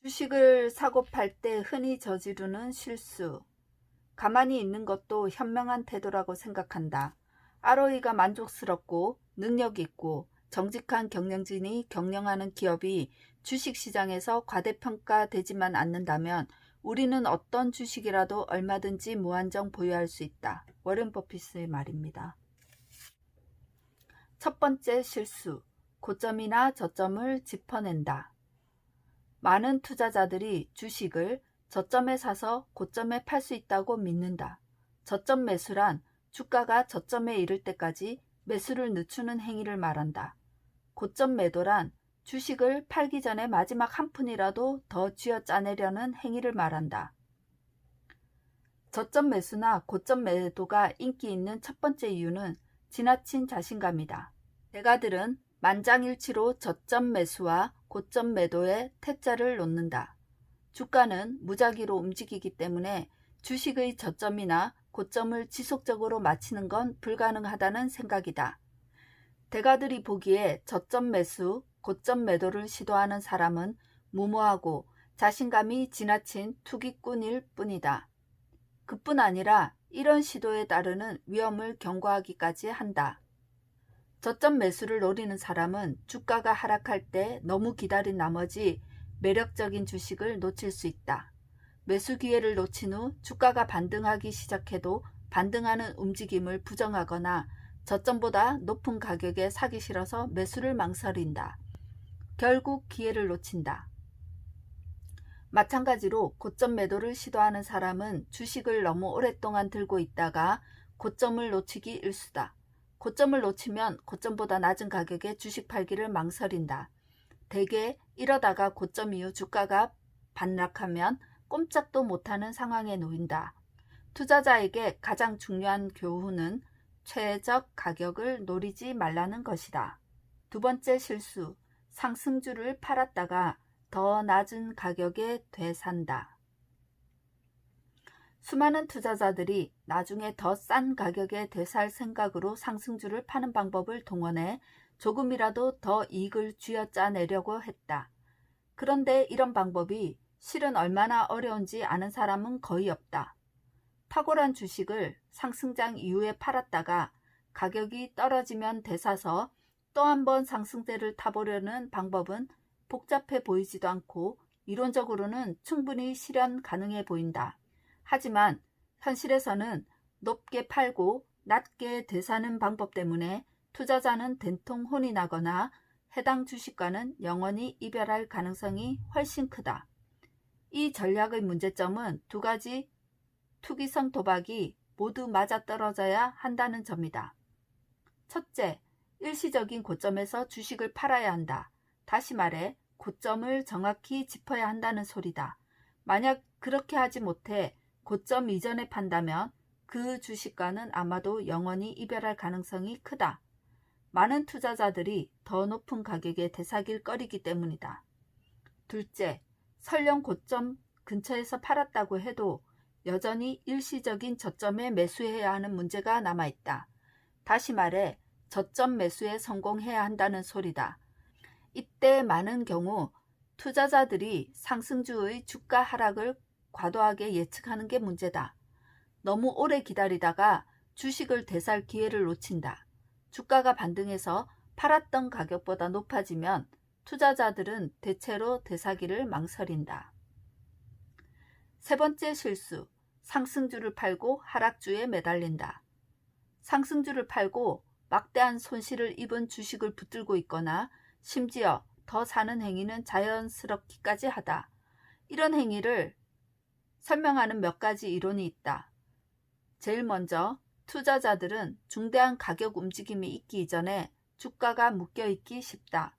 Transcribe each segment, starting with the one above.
주식을 사고 팔 때 흔히 저지르는 실수. 가만히 있는 것도 현명한 태도라고 생각한다. ROE가 만족스럽고 능력 있고 정직한 경영진이 경영하는 기업이 주식시장에서 과대평가되지만 않는다면 우리는 어떤 주식이라도 얼마든지 무한정 보유할 수 있다. 워렌 버핏의 말입니다. 첫 번째 실수. 고점이나 저점을 짚어낸다. 많은 투자자들이 주식을 저점에 사서 고점에 팔 수 있다고 믿는다. 저점 매수란 주가가 저점에 이를 때까지 매수를 늦추는 행위를 말한다. 고점 매도란 주식을 팔기 전에 마지막 한 푼이라도 더 쥐어짜내려는 행위를 말한다. 저점 매수나 고점 매도가 인기 있는 첫 번째 이유는 지나친 자신감이다. 대가들은 만장일치로 저점 매수와 고점 매도에 태자를 놓는다. 주가는 무작위로 움직이기 때문에 주식의 저점이나 고점을 지속적으로 맞추는 건 불가능하다는 생각이다. 대가들이 보기에 저점 매수, 고점 매도를 시도하는 사람은 무모하고 자신감이 지나친 투기꾼일 뿐이다. 그뿐 아니라 이런 시도에 따르는 위험을 경고하기까지 한다. 저점 매수를 노리는 사람은 주가가 하락할 때 너무 기다린 나머지 매력적인 주식을 놓칠 수 있다. 매수 기회를 놓친 후 주가가 반등하기 시작해도 반등하는 움직임을 부정하거나 저점보다 높은 가격에 사기 싫어서 매수를 망설인다. 결국 기회를 놓친다. 마찬가지로 고점 매도를 시도하는 사람은 주식을 너무 오랫동안 들고 있다가 고점을 놓치기 일수다. 고점을 놓치면 고점보다 낮은 가격에 주식 팔기를 망설인다. 대개 이러다가 고점 이후 주가가 반락하면 꼼짝도 못하는 상황에 놓인다. 투자자에게 가장 중요한 교훈은 최적 가격을 노리지 말라는 것이다. 두 번째 실수, 상승주를 팔았다가 더 낮은 가격에 되산다. 수많은 투자자들이 나중에 더 싼 가격에 되살 생각으로 상승주를 파는 방법을 동원해 조금이라도 더 이익을 쥐어짜내려고 했다. 그런데 이런 방법이 실은 얼마나 어려운지 아는 사람은 거의 없다. 탁월한 주식을 상승장 이후에 팔았다가 가격이 떨어지면 되사서 또 한 번 상승세를 타보려는 방법은 복잡해 보이지도 않고 이론적으로는 충분히 실현 가능해 보인다. 하지만 현실에서는 높게 팔고 낮게 되사는 방법 때문에 투자자는 된통 혼이 나거나 해당 주식과는 영원히 이별할 가능성이 훨씬 크다. 이 전략의 문제점은 두 가지 투기성 도박이 모두 맞아떨어져야 한다는 점이다. 첫째, 일시적인 고점에서 주식을 팔아야 한다. 다시 말해 고점을 정확히 짚어야 한다는 소리다. 만약 그렇게 하지 못해 고점 이전에 판다면 그 주식과는 아마도 영원히 이별할 가능성이 크다. 많은 투자자들이 더 높은 가격에 되사길 꺼리기 때문이다. 둘째, 설령 고점 근처에서 팔았다고 해도 여전히 일시적인 저점에 매수해야 하는 문제가 남아있다. 다시 말해 저점 매수에 성공해야 한다는 소리다. 이때 많은 경우 투자자들이 상승주의 주가 하락을 과도하게 예측하는 게 문제다. 너무 오래 기다리다가 주식을 되살 기회를 놓친다. 주가가 반등해서 팔았던 가격보다 높아지면 투자자들은 대체로 되사기를 망설인다. 세 번째 실수, 상승주를 팔고 하락주에 매달린다. 상승주를 팔고 막대한 손실을 입은 주식을 붙들고 있거나 심지어 더 사는 행위는 자연스럽기까지 하다. 이런 행위를 설명하는 몇 가지 이론이 있다. 제일 먼저 투자자들은 중대한 가격 움직임이 있기 이전에 주가가 묶여있기 쉽다.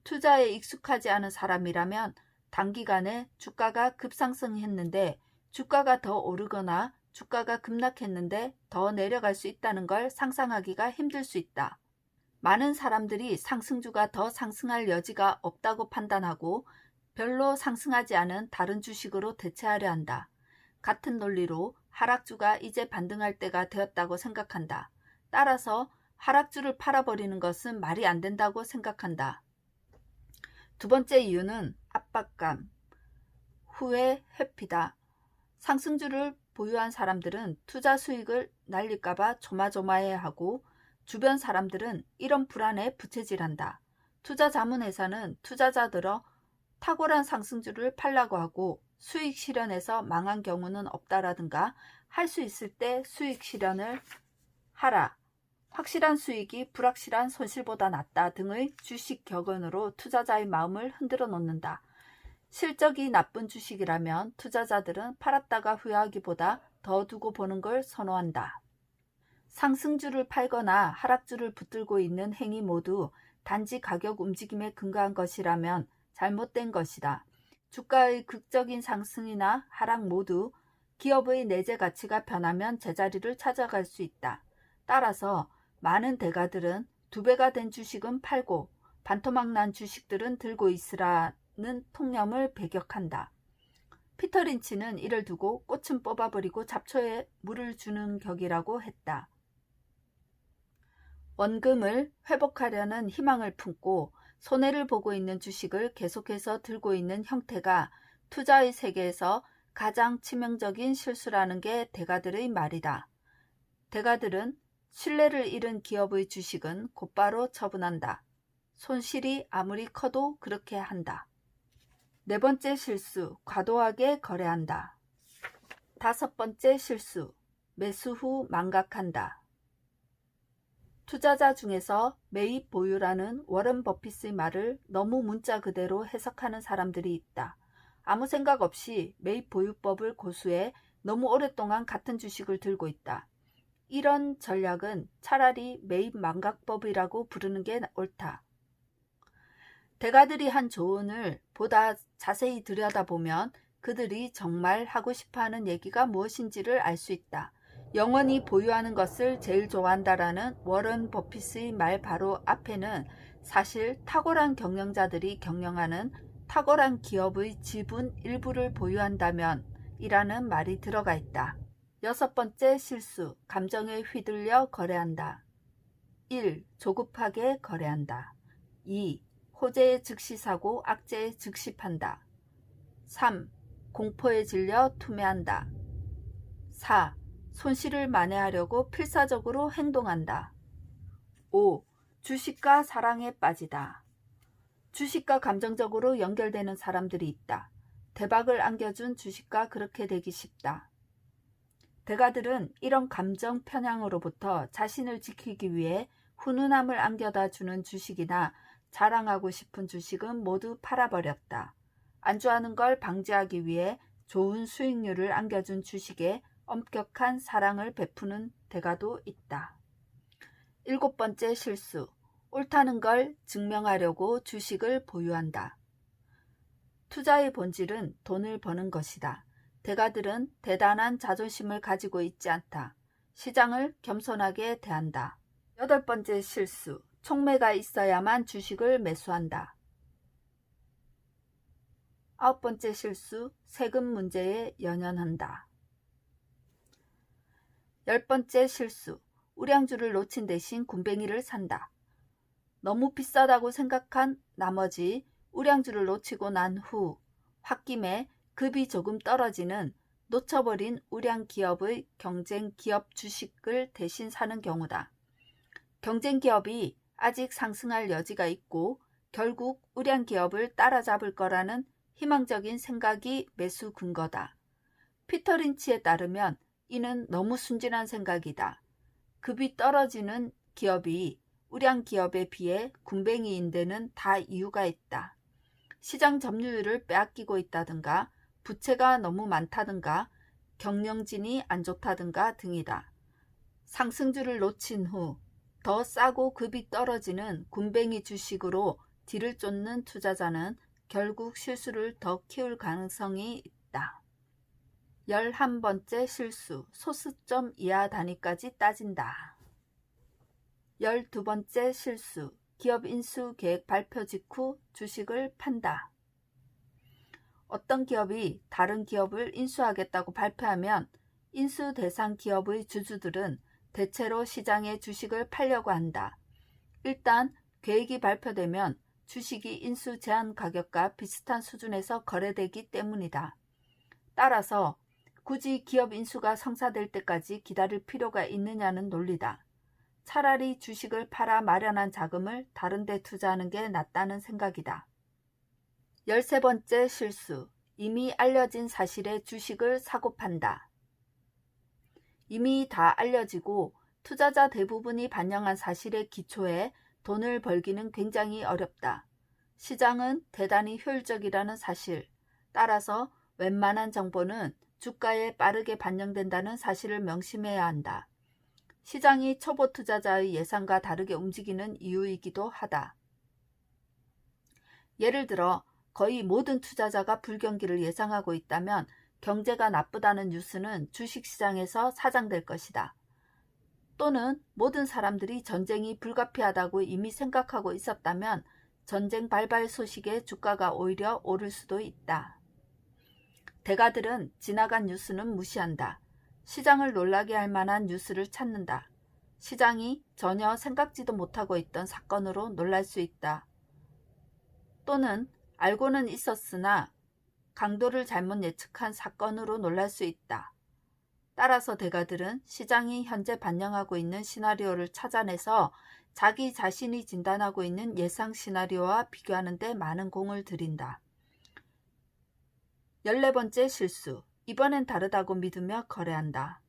투자에 익숙하지 않은 사람이라면 단기간에 주가가 급상승했는데 주가가 더 오르거나 주가가 급락했는데 더 내려갈 수 있다는 걸 상상하기가 힘들 수 있다. 많은 사람들이 상승주가 더 상승할 여지가 없다고 판단하고 별로 상승하지 않은 다른 주식으로 대체하려 한다. 같은 논리로 하락주가 이제 반등할 때가 되었다고 생각한다. 따라서 하락주를 팔아버리는 것은 말이 안 된다고 생각한다. 두 번째 이유는 압박감. 후회 회피다. 상승주를 보유한 사람들은 투자 수익을 날릴까봐 조마조마해하고 주변 사람들은 이런 불안에 부채질한다. 투자 자문회사는 투자자들어 탁월한 상승주를 팔라고 하고 수익 실현에서 망한 경우는 없다라든가 할 수 있을 때 수익 실현을 하라. 확실한 수익이 불확실한 손실보다 낫다 등의 주식 격언으로 투자자의 마음을 흔들어 놓는다. 실적이 나쁜 주식이라면 투자자들은 팔았다가 후회하기보다 더 두고 보는 걸 선호한다. 상승주를 팔거나 하락주를 붙들고 있는 행위 모두 단지 가격 움직임에 근거한 것이라면 잘못된 것이다. 주가의 극적인 상승이나 하락 모두 기업의 내재 가치가 변하면 제자리를 찾아갈 수 있다. 따라서 많은 대가들은 2배가 된 주식은 팔고 반토막 난 주식들은 들고 있으라는 통념을 배격한다. 피터 린치는 이를 두고 꽃은 뽑아버리고 잡초에 물을 주는 격이라고 했다. 원금을 회복하려는 희망을 품고 손해를 보고 있는 주식을 계속해서 들고 있는 형태가 투자의 세계에서 가장 치명적인 실수라는 게 대가들의 말이다. 대가들은 신뢰를 잃은 기업의 주식은 곧바로 처분한다. 손실이 아무리 커도 그렇게 한다. 4번째 실수, 과도하게 거래한다. 5번째 실수, 매수 후 망각한다. 투자자 중에서 매입 보유라는 워런 버핏의 말을 너무 문자 그대로 해석하는 사람들이 있다. 아무 생각 없이 매입 보유법을 고수해 너무 오랫동안 같은 주식을 들고 있다. 이런 전략은 차라리 매입 망각법이라고 부르는 게 옳다. 대가들이 한 조언을 보다 자세히 들여다보면 그들이 정말 하고 싶어하는 얘기가 무엇인지를 알 수 있다. 영원히 보유하는 것을 제일 좋아한다라는 워런 버핏의 말 바로 앞에는 사실 탁월한 경영자들이 경영하는 탁월한 기업의 지분 일부를 보유한다면 이라는 말이 들어가 있다. 6번째 실수, 감정에 휘둘려 거래한다. 1. 조급하게 거래한다. 2. 호재에 즉시 사고 악재에 즉시 판다. 3. 공포에 질려 투매한다. 4. 손실을 만회하려고 필사적으로 행동한다. 5. 주식과 사랑에 빠지다. 주식과 감정적으로 연결되는 사람들이 있다. 대박을 안겨준 주식과 그렇게 되기 쉽다. 대가들은 이런 감정 편향으로부터 자신을 지키기 위해 훈훈함을 안겨다 주는 주식이나 자랑하고 싶은 주식은 모두 팔아버렸다. 안주하는 걸 방지하기 위해 좋은 수익률을 안겨준 주식에 엄격한 사랑을 베푸는 대가도 있다. 7번째 실수, 옳다는 걸 증명하려고 주식을 보유한다. 투자의 본질은 돈을 버는 것이다. 대가들은 대단한 자존심을 가지고 있지 않다. 시장을 겸손하게 대한다. 8번째 실수, 촉매가 있어야만 주식을 매수한다. 9번째 실수, 세금 문제에 연연한다. 10번째 실수, 우량주를 놓친 대신 굼벵이를 산다. 너무 비싸다고 생각한 나머지 우량주를 놓치고 난 후 홧김에 급이 조금 떨어지는 놓쳐버린 우량 기업의 경쟁 기업 주식을 대신 사는 경우다. 경쟁 기업이 아직 상승할 여지가 있고 결국 우량 기업을 따라잡을 거라는 희망적인 생각이 매수 근거다. 피터 린치에 따르면 이는 너무 순진한 생각이다. 급이 떨어지는 기업이 우량 기업에 비해 굼벵이인 데는 다 이유가 있다. 시장 점유율을 빼앗기고 있다든가 부채가 너무 많다든가 경영진이 안 좋다든가 등이다. 상승주를 놓친 후 더 싸고 급이 떨어지는 굼벵이 주식으로 뒤를 쫓는 투자자는 결국 실수를 더 키울 가능성이 있다. 11번째 실수, 소수점 이하 단위까지 따진다. 12번째 실수, 기업 인수 계획 발표 직후 주식을 판다. 어떤 기업이 다른 기업을 인수하겠다고 발표하면 인수 대상 기업의 주주들은 대체로 시장에 주식을 팔려고 한다. 일단 계획이 발표되면 주식이 인수 제한 가격과 비슷한 수준에서 거래되기 때문이다. 따라서 굳이 기업 인수가 성사될 때까지 기다릴 필요가 있느냐는 논리다. 차라리 주식을 팔아 마련한 자금을 다른 데 투자하는 게 낫다는 생각이다. 13번째 실수. 이미 알려진 사실에 주식을 사고 판다. 이미 다 알려지고 투자자 대부분이 반영한 사실에 기초해 돈을 벌기는 굉장히 어렵다. 시장은 대단히 효율적이라는 사실, 따라서 웬만한 정보는 주가에 빠르게 반영된다는 사실을 명심해야 한다. 시장이 초보 투자자의 예상과 다르게 움직이는 이유이기도 하다. 예를 들어 거의 모든 투자자가 불경기를 예상하고 있다면 경제가 나쁘다는 뉴스는 주식시장에서 사장될 것이다. 또는 모든 사람들이 전쟁이 불가피하다고 이미 생각하고 있었다면 전쟁 발발 소식에 주가가 오히려 오를 수도 있다. 대가들은 지나간 뉴스는 무시한다. 시장을 놀라게 할 만한 뉴스를 찾는다. 시장이 전혀 생각지도 못하고 있던 사건으로 놀랄 수 있다. 또는 알고는 있었으나 강도를 잘못 예측한 사건으로 놀랄 수 있다. 따라서 대가들은 시장이 현재 반영하고 있는 시나리오를 찾아내서 자기 자신이 진단하고 있는 예상 시나리오와 비교하는 데 많은 공을 들인다. 14번째 실수. 이번엔 다르다고 믿으며 거래한다.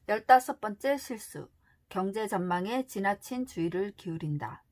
15번째 실수. 경제 전망에 지나친 주의를 기울인다.